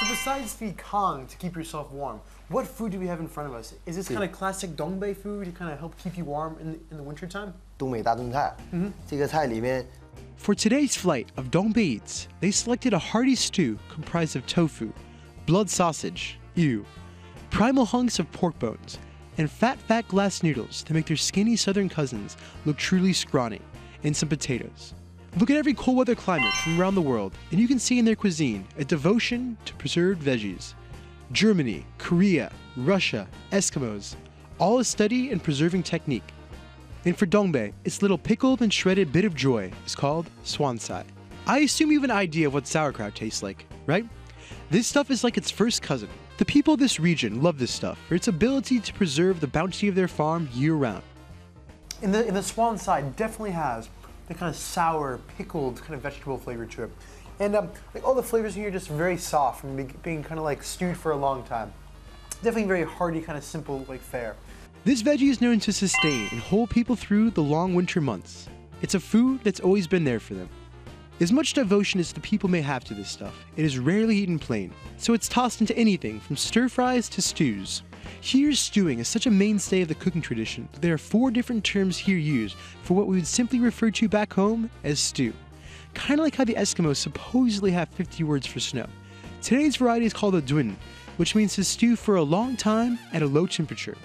So besides the Kang to keep yourself warm, what food do we have in front of us? Is this kind of classic DongBei food to kind of help keep you warm in the wintertime? 东北大炖菜，这个菜里面 For today's flight of DongBei Eats, they selected a hearty stew comprised of tofu, blood sausage, ew, primal hunks of pork bones, and fat glass noodles to make their skinny southern cousins look truly scrawny, and some potatoes. Look at every cold weather climate from around the world, and you can see in their cuisine a devotion to preserved veggies. Germany, Korea, Russia, Eskimos, all a study in preserving technique. And for DongBei, its little pickled and shredded bit of joy is called swansai. I assume you have an idea of what sauerkraut tastes like, right? This stuff is like its first cousin. The people of this region love this stuff for its ability to preserve the bounty of their farm year-round. In the swansai, it definitely has the kind of sour, pickled kind of vegetable flavor to it. And like all the flavors in here are just very soft from being kind of like stewed for a long time. Definitely very hearty, kind of simple like fare. This veggie is known to sustain and hold people through the long winter months. It's a food that's always been there for them. As much devotion as the people may have to this stuff, it is rarely eaten plain, so it's tossed into anything from stir-fries to stews. Here's stewing is such a mainstay of the cooking tradition that there are 4 different terms here used for what we would simply refer to back home as stew. Kind of like how the Eskimos supposedly have 50 words for snow. Today's variety is called a duin, which means to stew for a long time at a low temperature.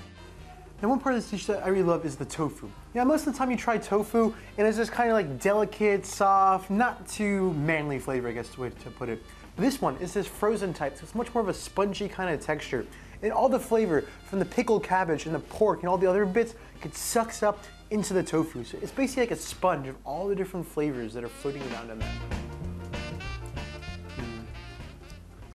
Now one part of this dish that I really love is the tofu. Yeah, most of the time you try tofu and it's just kind of like delicate, soft, not too manly flavor, I guess is the way to put it. But this one is this frozen type, so it's much more of a spongy kind of texture. And all the flavor from the pickled cabbage and the pork and all the other bits gets sucked up into the tofu. So it's basically like a sponge of all the different flavors that are floating around in that.